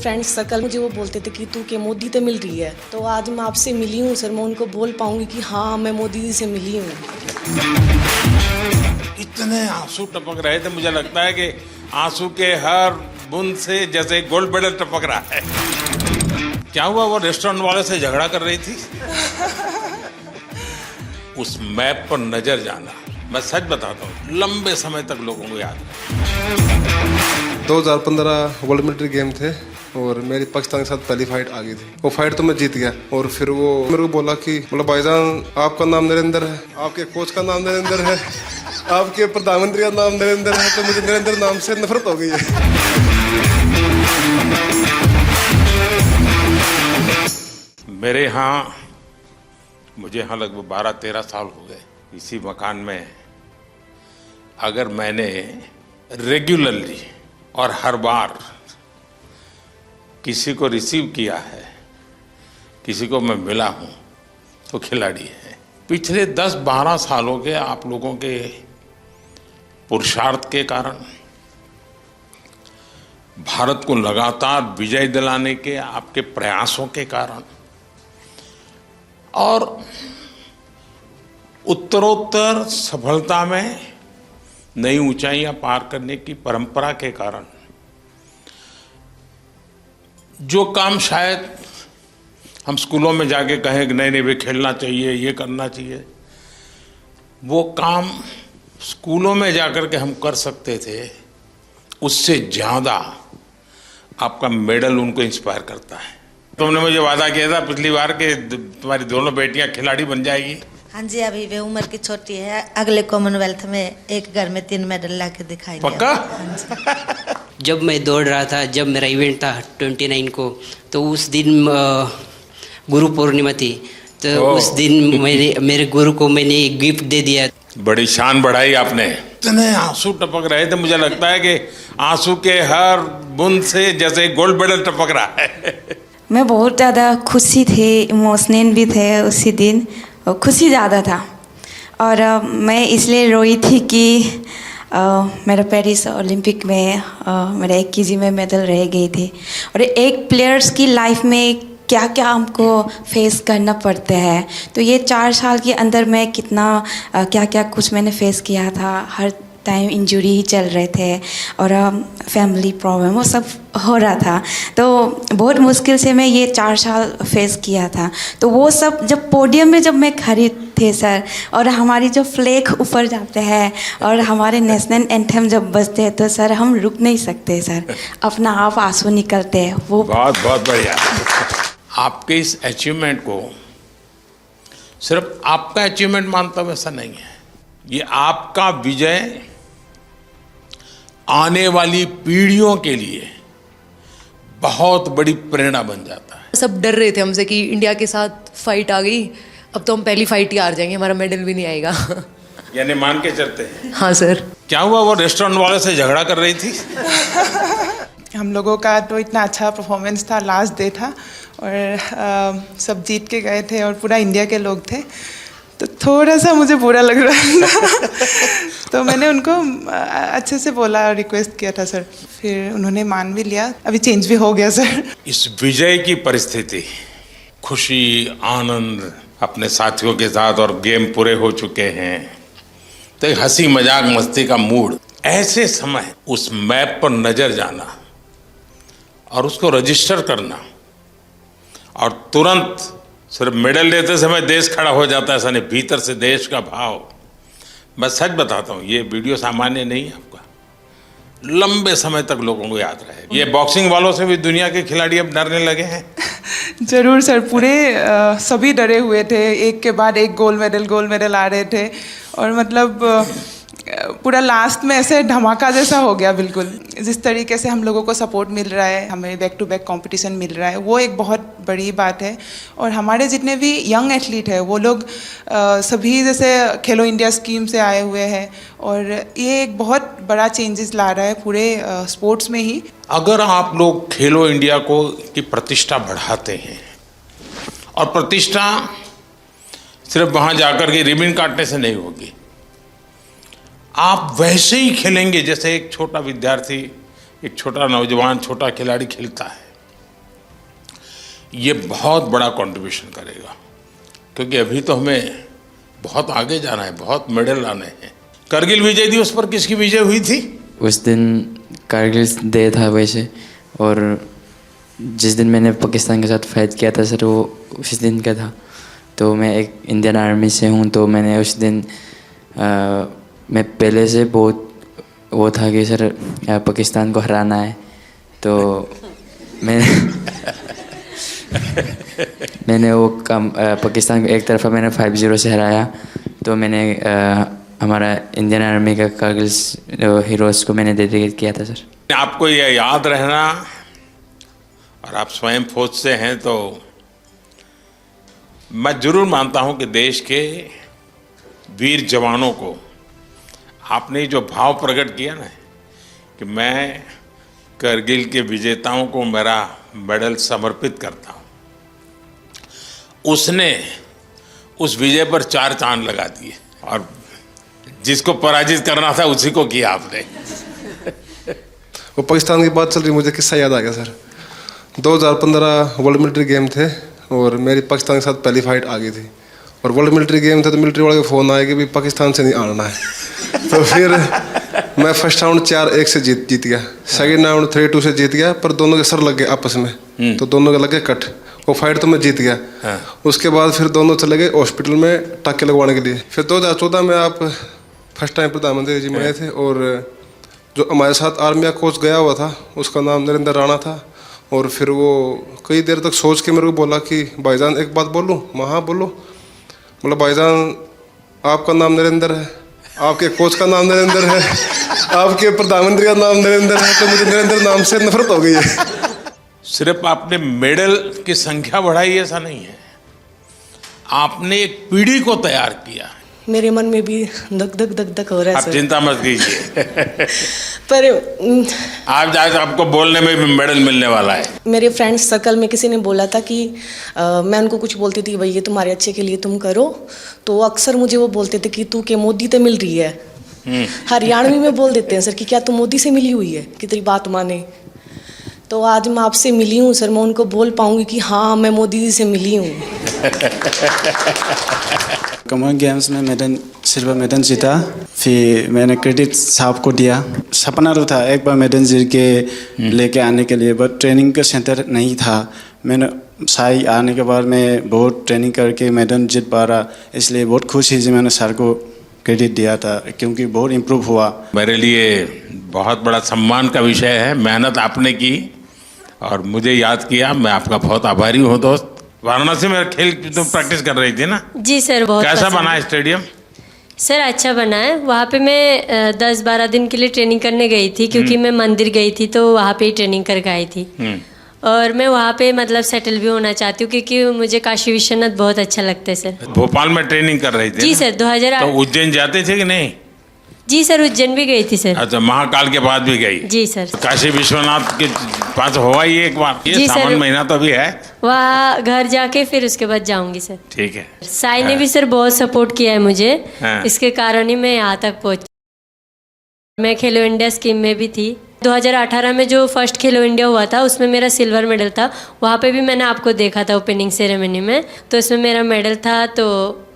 Friends circle मुझे वो बोलते थे कि तू के मोदी से मिल रही है, तो आज मैं आपसे मिली हूँ सर, मैं उनको बोल पाऊंगी कि हाँ मैं मोदी जी से मिली हूँ। इतने आंसू टपक रहे थे, मुझे लगता है कि आंसू के हर बूंद से जैसे गोल्ड मेडल टपक रहा है। क्या हुआ, वो रेस्टोरेंट वाले से झगड़ा कर रही थी? उस मैप पर नजर जाना, मैं सच बताता हूँ, लंबे समय तक लोगों को याद है। 2015 वर्ल्ड मिलिट्री गेम थे और मेरी पाकिस्तान के साथ पहली फाइट आ गई थी। वो फाइट तो मैं जीत गया और फिर वो मेरे को बोला कि मतलब भाईजान आपका नाम नरेंद्र है, आपके कोच का नाम नरेंद्र है, आपके प्रधानमंत्री का नाम नरेंद्र है, तो मुझे नरेंद्र नाम से नफरत हो गई है। मेरे यहाँ, मुझे यहाँ लगभग 12-13 साल हो गए इसी मकान में। अगर मैंने रेगुलरली और हर बार किसी को रिसीव किया है, किसी को मैं मिला हूँ, तो खिलाड़ी है। पिछले 10-12 सालों के आप लोगों के पुरुषार्थ के कारण, भारत को लगातार विजय दिलाने के आपके प्रयासों के कारण और उत्तरोत्तर सफलता में नई ऊंचाइयां पार करने की परंपरा के कारण, जो काम शायद हम स्कूलों में जाके कहें कि नहीं वे खेलना चाहिए, ये करना चाहिए, वो काम स्कूलों में जाकर के हम कर सकते थे, उससे ज़्यादा आपका मेडल उनको इंस्पायर करता है। तुमने मुझे वादा किया था पिछली बार कि तुम्हारी दोनों बेटियां खिलाड़ी बन जाएगी। हाँ जी, अभी वे उम्र की छोटी है, अगले कॉमनवेल्थ में एक घर में 3 मेडल ला के दिखाएंगे। पक्का? हाँ जब मैं दौड़ रहा था, जब मेरा इवेंट था 29 को, तो उस दिन गुरु पूर्णिमा थी, तो उस दिन मेरे गुरु को मैंने एक गिफ्ट दे दिया। बड़ी शान बढ़ाई आपने। इतने आंसू टपक रहे थे, मुझे लगता है कि आंसू के हर बूंद से जैसे गोल्ड मेडल टपक रहा है। मैं बहुत ज़्यादा खुशी थी, इमोशनल भी थे उसी दिन, और खुशी ज़्यादा था। और मैं इसलिए रोई थी कि मेरा पेरिस ओलंपिक में मेरा 1 केजी में मेडल रह गई थी। और एक प्लेयर्स की लाइफ में क्या क्या हमको फेस करना पड़ता है, तो ये 4 साल के अंदर मैं कितना क्या क्या कुछ मैंने फेस किया था। हर टाइम इंजरी ही चल रहे थे और फैमिली प्रॉब्लम वो सब हो रहा था, तो बहुत मुश्किल से मैं ये 4 साल फेस किया था। तो वो सब जब पोडियम में जब मैं खड़ी थे सर, और हमारी जो फ्लैग ऊपर जाते हैं और हमारे नेशनल एंथम जब बजते हैं, तो सर हम रुक नहीं सकते सर, अपना आप आंसू निकलते हैं। वो बहुत बहुत बढ़िया। आपके इस अचीवमेंट को सिर्फ आपका अचीवमेंट मानता हूं, ऐसा नहीं है। ये आपका विजय आने वाली पीढ़ियों के लिए बहुत बड़ी प्रेरणा बन जाता है। सब डर रहे थे हमसे कि इंडिया के साथ फाइट आ गई, अब तो हम पहली फाइट ही हार जाएंगे, हमारा मेडल भी नहीं आएगा। यानी मान के चलते हैं। हाँ सर। क्या हुआ, वो रेस्टोरेंट वाले से झगड़ा कर रही थी? हम लोगों का तो इतना अच्छा परफॉर्मेंस था, लास्ट डे था और सब जीत के गए थे और पूरा इंडिया के लोग थे, तो थोड़ा सा मुझे बुरा लग रहा था। तो मैंने उनको अच्छे से बोला, रिक्वेस्ट किया था सर, फिर उन्होंने मान भी लिया, अभी चेंज भी हो गया सर। इस विजय की परिस्थिति, खुशी, आनंद अपने साथियों के साथ, और गेम पूरे हो चुके हैं, तो एक हंसी मजाक मस्ती का मूड, ऐसे समय उस मैप पर नजर जाना और उसको रजिस्टर करना, और तुरंत सिर्फ मेडल लेते समय देश खड़ा हो जाता है, ऐसा नहीं, भीतर से देश का भाव। मैं सच बताता हूँ, ये वीडियो सामान्य नहीं है, आपका लंबे समय तक लोगों को याद रहेगा। ये बॉक्सिंग वालों से भी दुनिया के खिलाड़ी अब डरने लगे हैं। जरूर सर, पूरे सभी डरे हुए थे, एक के बाद एक गोल्ड मेडल आ रहे थे, और मतलब पूरा लास्ट में ऐसे धमाका जैसा हो गया बिल्कुल। जिस तरीके से हम लोगों को सपोर्ट मिल रहा है, हमें बैक टू बैक कंपटीशन मिल रहा है, वो एक बहुत बड़ी बात है। और हमारे जितने भी यंग एथलीट हैं, वो लोग सभी जैसे खेलो इंडिया स्कीम से आए हुए हैं, और ये एक बहुत बड़ा चेंजेस ला रहा है पूरे स्पोर्ट्स में ही। अगर आप लोग खेलो इंडिया को की प्रतिष्ठा बढ़ाते हैं, और प्रतिष्ठा सिर्फ वहाँ जाकर के रिबन काटने से नहीं होगी, आप वैसे ही खेलेंगे जैसे एक छोटा विद्यार्थी, एक छोटा नौजवान, छोटा खिलाड़ी खेलता है। ये बहुत बड़ा कंट्रीब्यूशन करेगा, क्योंकि अभी तो हमें बहुत आगे जाना है, बहुत मेडल लाने हैं। करगिल विजय दिवस पर किसकी विजय हुई थी? उस दिन कारगिल डे था वैसे, और जिस दिन मैंने पाकिस्तान के साथ फाइट किया था सर, वो उस दिन का था। तो मैं एक इंडियन आर्मी से हूँ, तो मैंने उस दिन मैं पहले से बहुत वो था कि सर पाकिस्तान को हराना है। तो मैंने वो काम पाकिस्तान को एक तरफा मैंने 5-0 से हराया। तो मैंने हमारा इंडियन आर्मी का कारगिल हीरोज़ को मैंने डेडिकेट किया था सर। आपको ये याद रहना, और आप स्वयं फौज से हैं, तो मैं जरूर मानता हूं कि देश के वीर जवानों को आपने जो भाव प्रकट किया ना कि मैं करगिल के विजेताओं को मेरा मेडल समर्पित करता हूं, उसने उस विजय पर 4 चांद लगा दिए, और जिसको पराजित करना था उसी को किया आपने। वो पाकिस्तान की बात चल रही, मुझे किस्सा याद आ गया सर। 2015 वर्ल्ड मिलिट्री गेम थे और मेरी पाकिस्तान के साथ पहली फाइट आ गई थी, और वर्ल्ड मिलिट्री गेम था तो मिलिट्री वाले का फ़ोन आया कि भी पाकिस्तान से नहीं आना है। तो फिर मैं फर्स्ट राउंड 4-1 से जीत गया, सेकंड राउंड 3-2 से जीत गया, पर दोनों के सर लग गए आपस में, तो दोनों के लगे कट। वो फाइट तो मैं जीत गया। उसके बाद फिर दोनों चले गए हॉस्पिटल में टाँके लगवाने के लिए। फिर 2014 में आप फर्स्ट टाइम प्रधानमंत्री जी में आए थे, और जो हमारे साथ आर्मी का कोच गया हुआ था उसका नाम नरेंद्र राणा था। और फिर वो कई देर तक सोच के मेरे को बोला कि भाईजान एक बात बोलूँ? मैं हाँ बोलो। बोला भाईजान आपका नाम नरेंद्र है, आपके कोच का नाम नरेंद्र है, आपके प्रधानमंत्री का नाम नरेंद्र है, तो मुझे नरेंद्र नाम से नफरत हो गई है। सिर्फ आपने मेडल की संख्या बढ़ाई ऐसा नहीं है, आपने एक पीढ़ी को तैयार किया है। मेरे मन में भी धक धक धक धक हो रहा है आप सर। चिंता मत कीजिए। पर आप आज आपको बोलने में भी मेडल मिलने वाला है। मेरे फ्रेंड्स सर्कल में किसी ने बोला था कि मैं उनको कुछ बोलती थी, भाई ये तुम्हारे अच्छे के लिए तुम करो, तो अक्सर मुझे वो बोलते थे कि तू के मोदी से मिल रही है। हरियाणवी में बोल देते हैं सर कि क्या तू मोदी से मिली हुई है कि तेरी बात माने। तो आज मैं आपसे मिली हूँ सर, मैं उनको बोल पाऊंगी कि हाँ मैं मोदी जी से मिली हूँ। कॉमन गेम्स में मैंने सिल्वर मेडल जीता, फिर मैंने क्रेडिट साहब को दिया। सपना तो था एक बार मेडल जीत के लेके आने के लिए, बट ट्रेनिंग का सेंटर नहीं था। मैंने साई आने के बाद मैं बहुत ट्रेनिंग करके मेडल जीत पा रहा, इसलिए बहुत खुश है जी मैंने सर को क्रेडिट दिया था, क्योंकि बहुत इम्प्रूव हुआ। मेरे लिए बहुत बड़ा सम्मान का विषय है। मेहनत आपने की और मुझे याद किया, मैं आपका बहुत आभारी हूँ दोस्त। वाराणसी में खेल तुम प्रैक्टिस कर रही थी ना? जी सर, बहुत कैसा बना है स्टेडियम? सर अच्छा बना है। वहाँ पे मैं 10-12 दिन के लिए ट्रेनिंग करने गई थी, क्योंकि मैं मंदिर गई थी तो वहाँ पे ही ट्रेनिंग करके आई थी। और मैं वहाँ पे मतलब सेटल भी होना चाहती हूँ, क्योंकि मुझे काशी विश्वनाथ बहुत अच्छा लगता है सर। भोपाल में ट्रेनिंग कर रही थी? जी सर, 2008। तो उज्जैन जाते थे कि नहीं? जी सर, उज्जैन भी गई थी सर। अच्छा, महाकाल के बाद भी गई? जी सर। काशी विश्वनाथ के पास हुआ ही एक बार? ये सावन महीना तो भी है। वहाँ घर जाके फिर उसके बाद जाऊंगी सर। ठीक है। साई ने भी सर बहुत सपोर्ट किया है मुझे, हाँ। इसके कारण ही मैं यहाँ तक पहुँची। मैं खेलो इंडिया स्कीम में भी थी। 2018 में जो फर्स्ट खेलो इंडिया हुआ था उसमें मेरा सिल्वर मेडल था। वहाँ पे भी मैंने आपको देखा था ओपनिंग सेरेमनी में, तो इसमें मेरा मेडल था, तो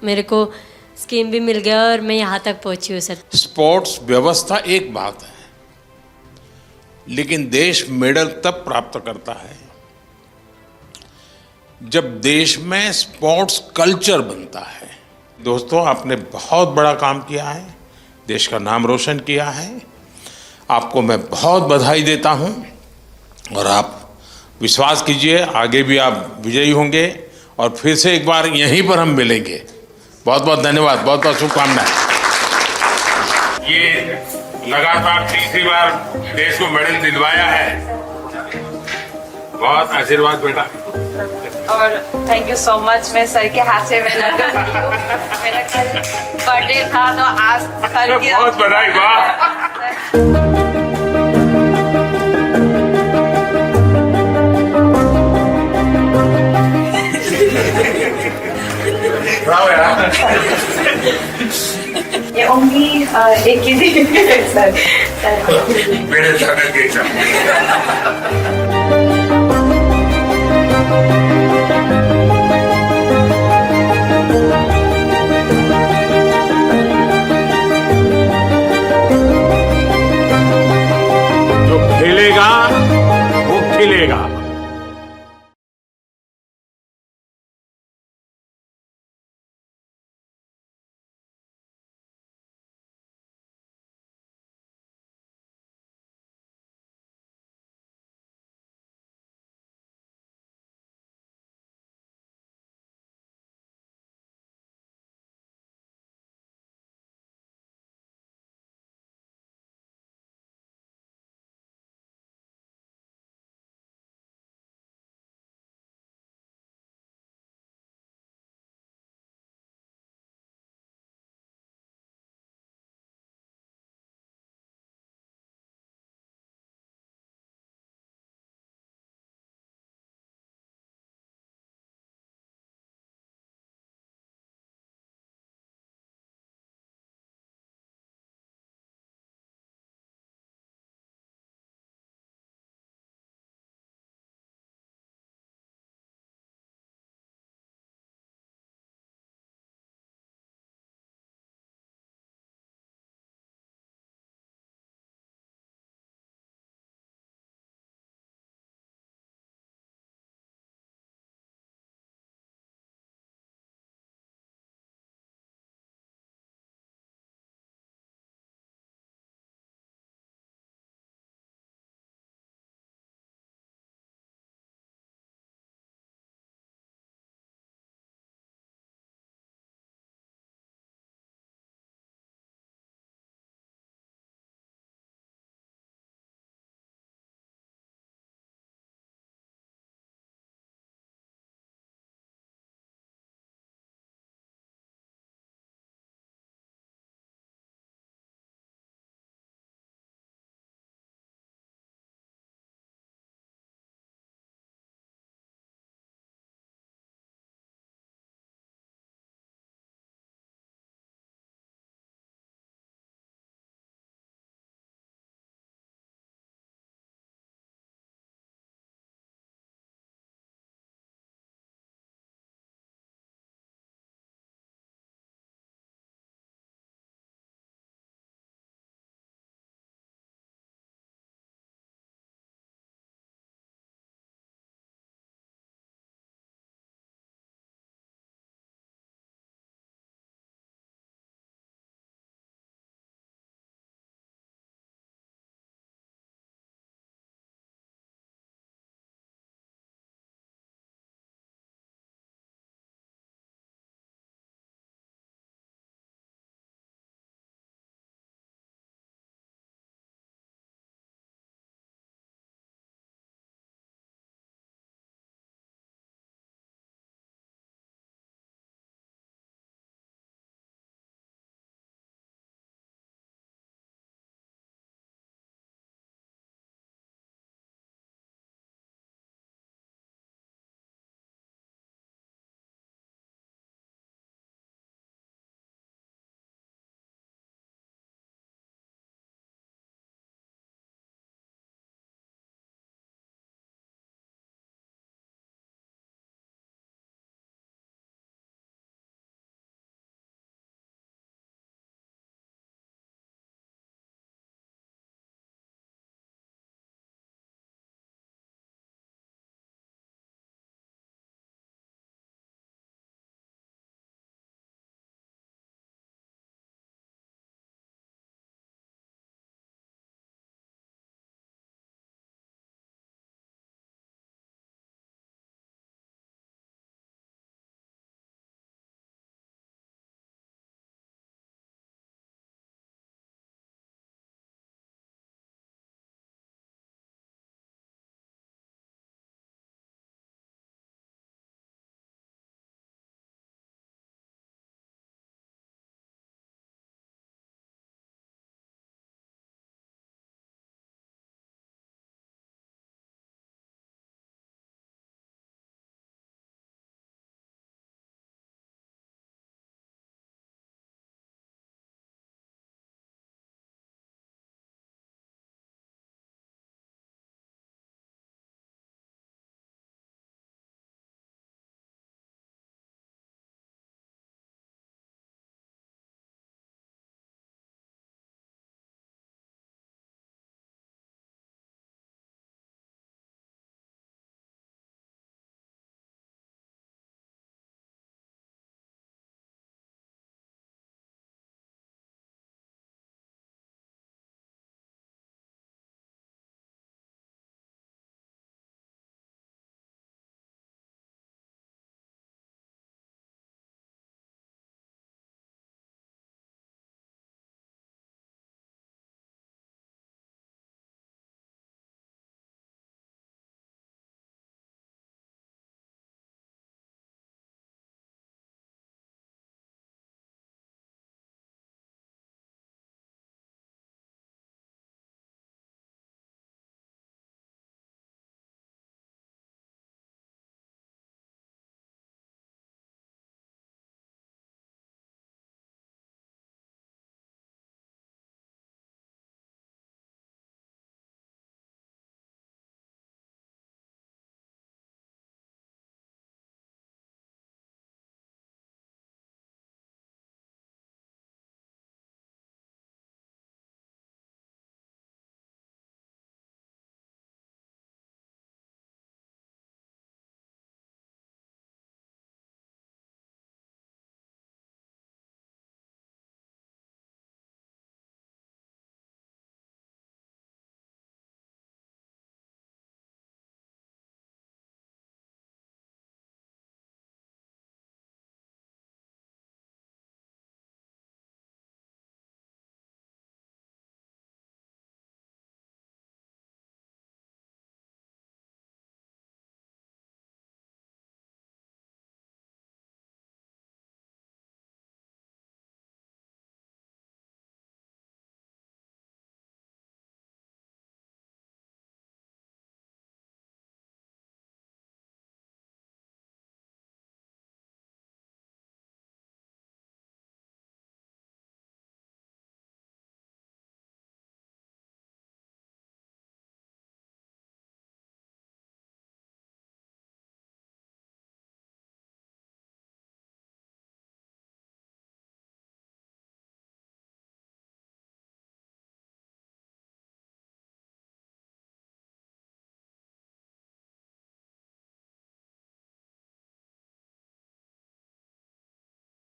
मेरे को स्कीम भी मिल गया और मैं यहाँ तक पहुँची हूँ सर। स्पोर्ट्स व्यवस्था एक बात है, लेकिन देश मेडल तब प्राप्त करता है जब देश में स्पोर्ट्स कल्चर बनता है। दोस्तों, आपने बहुत बड़ा काम किया है, देश का नाम रोशन किया है। आपको मैं बहुत बधाई देता हूं, और आप विश्वास कीजिए आगे भी आप विजयी होंगे, और फिर से एक बार यहीं पर हम मिलेंगे। बहुत बहुत धन्यवाद, बहुत बहुत शुभकामनाएं। ये लगातार तीसरी बार देश को मेडल दिलवाया है। बहुत आशीर्वाद बेटा। और थैंक यू सो मच। मैं सर के हाथ से मेडल मेरा कल बर्थडे था, तो आज सर की बहुत बधाई। वाह, ये ओनली एक ही दिन सर मेरे साथ है।